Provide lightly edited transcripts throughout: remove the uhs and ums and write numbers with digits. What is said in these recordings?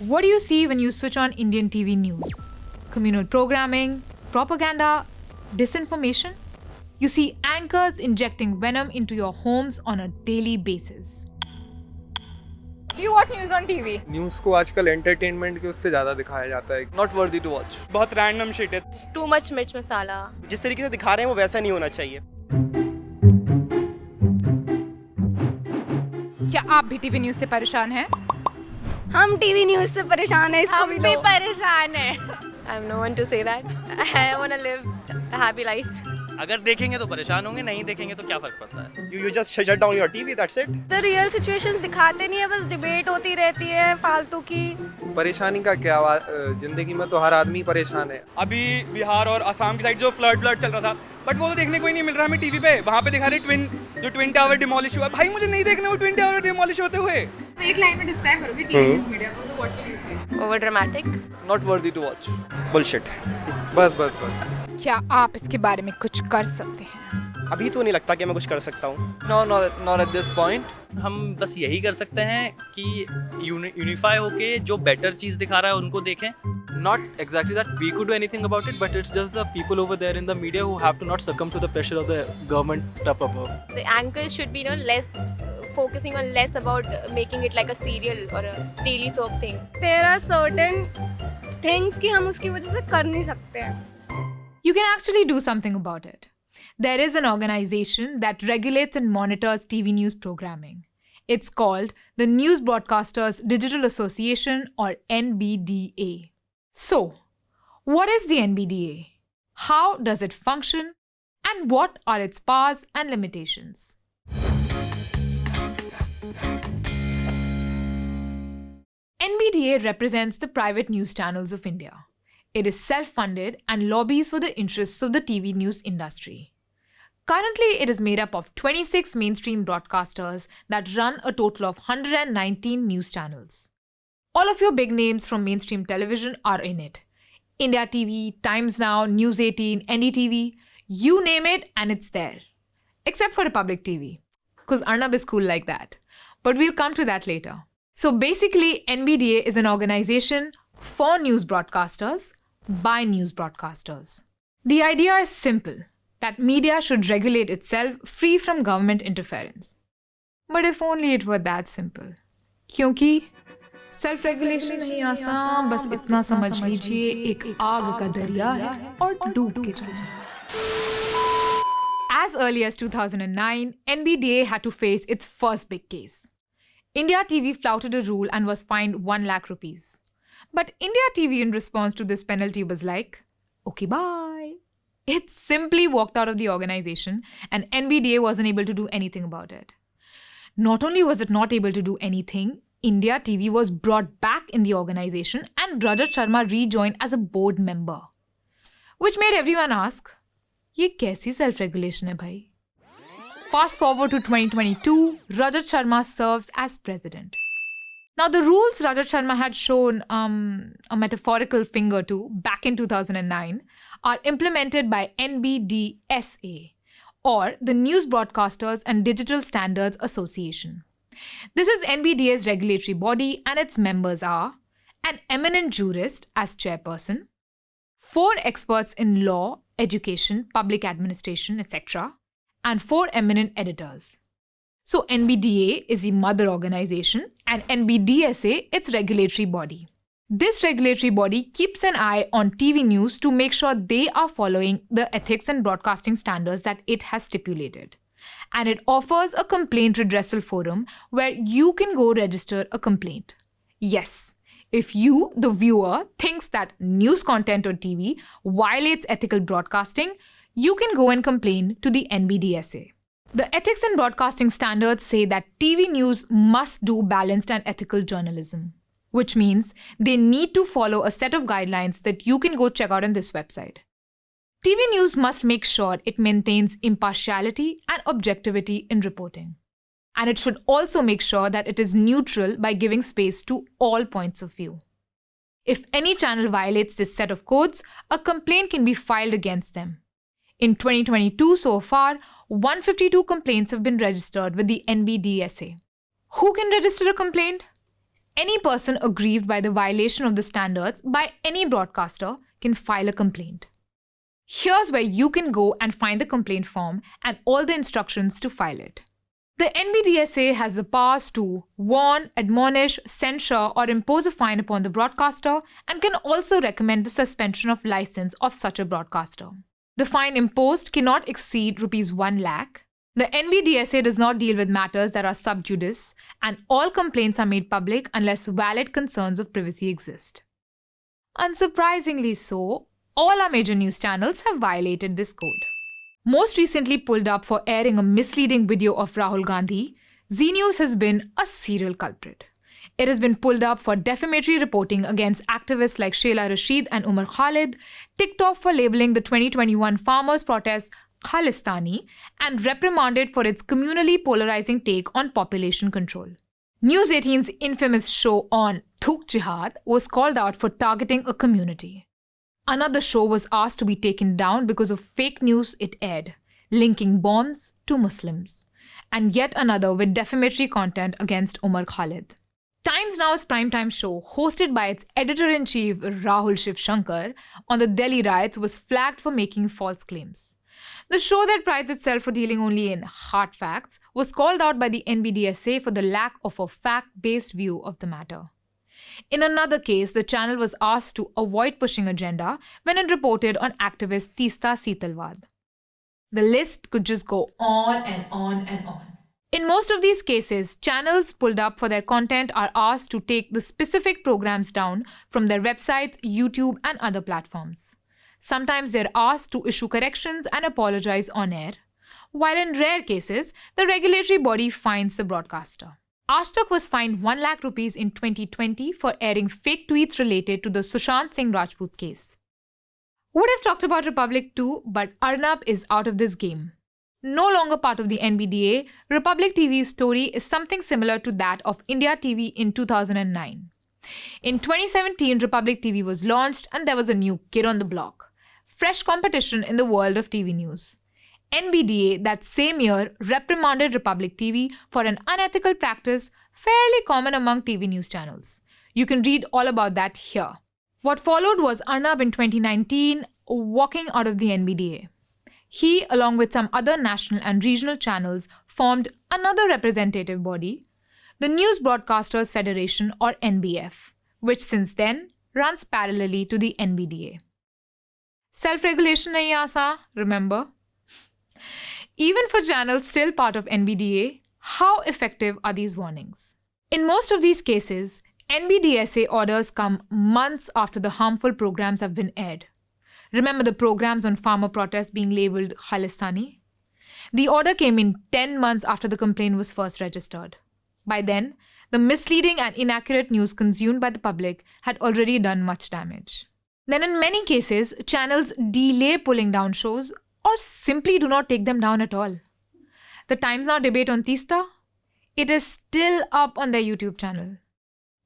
What do you see when you switch on Indian TV news? Communal programming, propaganda, disinformation? You see anchors injecting venom into your homes on a daily basis. Do you watch news on TV? News को आजकल entertainment के उससे ज़्यादा दिखाया जाता है. Not worthy to watch. बहुत random shit है. It's too much मिर्च मसाला. जिस तरीके से दिखा रहे हैं वो वैसा नहीं होना चाहिए. क्या आप भी टीवी न्यूज से परेशान हैं? हम टीवी न्यूज से परेशान हैं. इसको हम भी परेशान हैं. I'm no one to say that. I want to live a happy life. अगर देखेंगे तो परेशान होंगे, नहीं देखेंगे तो क्या फर्क पड़ता है. You just shut down your TV, that's it. The real situations दिखाते नहीं है, बस डिबेट होती रहती है फालतू की. परेशानी का क्या जिंदगी में तो हर आदमी परेशान है. अभी बिहार और असम की साइड जो फ्लड चल रहा था, बट वो तो देखने को ही नहीं मिल रहा हमें टीवी पे. वहाँ पे दिखा रहे ट्विन टावर डिमोलिश हुआ. भाई मुझे नहीं देखना वो ट्विन टावर डिमोलिश होते हुए. एक लाइन में डिस्क्राइब करोगे टीवी न्यूज मीडिया को, तो व्हाट विल यू से? Over dramatic. Not worthy to watch. Bullshit. बस. क्या आप इसके बारे में कुछ कर सकते हैं? अभी तो नहीं लगता कि मैं कुछ कर सकता हूँ. No, not at this point. हम बस यही कर सकते हैं कि यूनिफाई होके जो बेटर चीज दिखा रहा है उनको देखें. Not exactly that we could do anything about it, but it's just the people over there in the media who have to not succumb to the pressure of the government up above. The anchors should be, less focusing on less about making it like a serial or a daily soap thing. There are certain things कि हम उसकी वजह से कर नहीं सकते हैं. You can actually do something about it. There is an organization that regulates and monitors TV news programming. It's called the News Broadcasters Digital Association, or NBDA. So, what is the NBDA? How does it function? And what are its powers and limitations? NBDA represents the private news channels of India. It is self-funded and lobbies for the interests of the TV news industry. Currently, it is made up of 26 mainstream broadcasters that run a total of 119 news channels. All of your big names from mainstream television are in it. India TV, Times Now, News 18, NDTV, you name it and it's there. Except for Republic TV, because Arnab is cool like that. But we'll come to that later. So basically, NBDA is an organization for news broadcasters by news broadcasters. The idea is simple, that media should regulate itself free from government interference. But if only it were that simple. क्योंकि self regulation नहीं आसान, बस इतना समझ लीजिए एक आग का दरिया है और डूब के जाए. As early as 2009, NBDA had to face its first big case. India TV flouted a rule and was fined 1 lakh rupees. But India TV, in response to this penalty, was like, okay, bye. It simply walked out of the organization, and NBDA wasn't able to do anything about it. Not only was it not able to do anything, India TV was brought back in the organization and Rajat Sharma rejoined as a board member. Which made everyone ask, ये कैसी self-regulation है भाई? Fast forward to 2022, Rajat Sharma serves as president. Now, the rules Rajat Sharma had shown a metaphorical finger to back in 2009 are implemented by NBDSA, or the News Broadcasters and Digital Standards Association. This is NBDA's regulatory body, and its members are an eminent jurist as chairperson, 4 experts in law, education, public administration, etc., and 4 eminent editors. So NBDA is the mother organization and NBDSA its regulatory body. This regulatory body keeps an eye on TV news to make sure they are following the ethics and broadcasting standards that it has stipulated. And it offers a complaint redressal forum where you can go register a complaint. Yes, if you, the viewer, thinks that news content on TV violates ethical broadcasting, you can go and complain to the NBDSA. The ethics and broadcasting standards say that TV news must do balanced and ethical journalism, which means they need to follow a set of guidelines that you can go check out on this website. TV news must make sure it maintains impartiality and objectivity in reporting. And it should also make sure that it is neutral by giving space to all points of view. If any channel violates this set of codes, a complaint can be filed against them. In 2022 so far, 152 complaints have been registered with the NBDSA. Who can register a complaint? any person aggrieved by the violation of the standards by any broadcaster can file a complaint. Here's where you can go and find the complaint form and all the instructions to file it. The NBDSA has the powers to warn, admonish, censure, or impose a fine upon the broadcaster and can also recommend the suspension of license of such a broadcaster. The fine imposed cannot exceed Rs 1 lakh. The NBDSA does not deal with matters that are sub judice, and all complaints are made public unless valid concerns of privacy exist. Unsurprisingly so, all our major news channels have violated this code. Most recently pulled up for airing a misleading video of Rahul Gandhi, Zee News has been a serial culprit. It has been pulled up for defamatory reporting against activists like Sheila Rashid and Umar Khalid, TikTok for labeling the 2021 farmers' protest Khalistani, and reprimanded for its communally polarizing take on population control. News 18's infamous show on Thuk Jihad was called out for targeting a community. Another show was asked to be taken down because of fake news it aired, linking bombs to Muslims. And yet another with defamatory content against Umar Khalid. Times Now's primetime show, hosted by its editor-in-chief Rahul Shiv Shankar, on the Delhi riots was flagged for making false claims. The show that prides itself for dealing only in hard facts was called out by the NBDSA for the lack of a fact-based view of the matter. In another case, the channel was asked to avoid pushing agenda when it reported on activist Teesta Setalwad. The list could just go on and on and on. In most of these cases, channels pulled up for their content are asked to take the specific programs down from their websites, YouTube, and other platforms. Sometimes they're asked to issue corrections and apologize on air, while in rare cases, the regulatory body fines the broadcaster. Aaj Tak was fined 1 lakh rupees in 2020 for airing fake tweets related to the Sushant Singh Rajput case. Would have talked about Republic too, but Arnab is out of this game. No longer part of the NBDA, Republic TV's story is something similar to that of India TV in 2009. In 2017, Republic TV was launched and there was a new kid on the block. Fresh competition in the world of TV news. NBDA that same year reprimanded Republic TV for an unethical practice fairly common among TV news channels. You can read all about that here. What followed was Arnab in 2019 walking out of the NBDA. He, along with some other national and regional channels, formed another representative body, the News Broadcasters Federation or NBF, which since then runs parallelly to the NBDA. Self-regulation nahi aasa, remember? Even for channels still part of NBDA, how effective are these warnings? In most of these cases, NBDSA orders come months after the harmful programs have been aired. Remember the programs on farmer protests being labelled Khalistani? The order came in 10 months after the complaint was first registered. By then, the misleading and inaccurate news consumed by the public had already done much damage. Then in many cases, channels delay pulling down shows or simply do not take them down at all. The Times Now debate on Teesta? It is still up on their YouTube channel.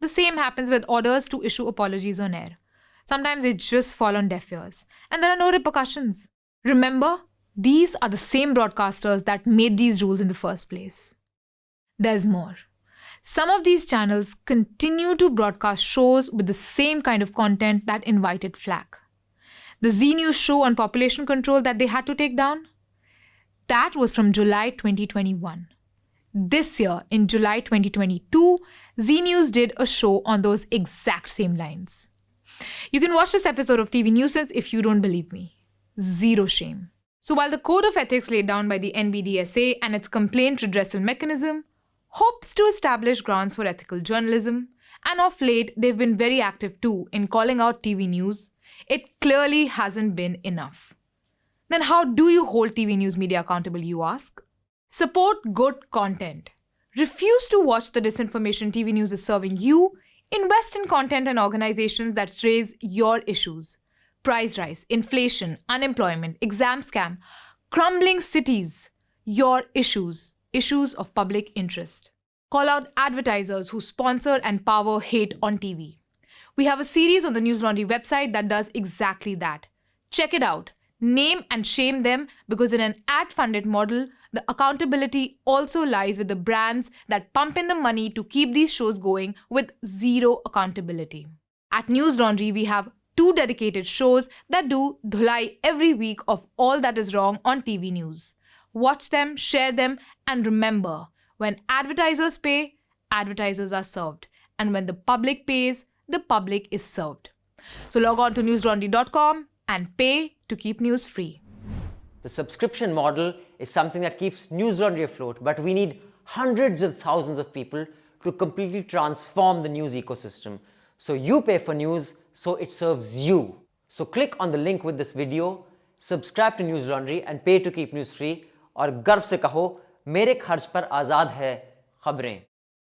The same happens with orders to issue apologies on air. Sometimes they just fall on deaf ears, and there are no repercussions. Remember, these are the same broadcasters that made these rules in the first place. There's more. Some of these channels continue to broadcast shows with the same kind of content that invited flack. The Zee News show on population control that they had to take down? That was from July 2021. This year, in July 2022, Zee News did a show on those exact same lines. You can watch this episode of TV Nuisance if you don't believe me. Zero shame. So while the code of ethics laid down by the NBDSA and its complaint redressal mechanism hopes to establish grounds for ethical journalism, and of late they've been very active too in calling out TV news, it clearly hasn't been enough. Then how do you hold TV news media accountable, you ask? Support good content. Refuse to watch the disinformation TV news is serving you. Invest in content and organizations that raise your issues. Price rise, inflation, unemployment, exam scam, crumbling cities. Your issues. Issues of public interest. Call out advertisers who sponsor and power hate on TV. We have a series on the News Laundry website that does exactly that. Check it out. name and shame them, because in an ad-funded model, the accountability also lies with the brands that pump in the money to keep these shows going with zero accountability. At News Laundry, we have 2 dedicated shows that do dhulai every week of all that is wrong on TV news. Watch them, share them, and remember, when advertisers pay, advertisers are served. And when the public pays, the public is served. So log on to newslaundry.com and pay to keep news free. The subscription model is something that keeps News Laundry afloat, but we need hundreds of thousands of people to completely transform the news ecosystem. So you pay for news, so it serves you. So click on the link with this video, subscribe to News Laundry and pay to keep news free, और गर्व से कहो, मेरे खर्च पर आज़ाद है खबरें.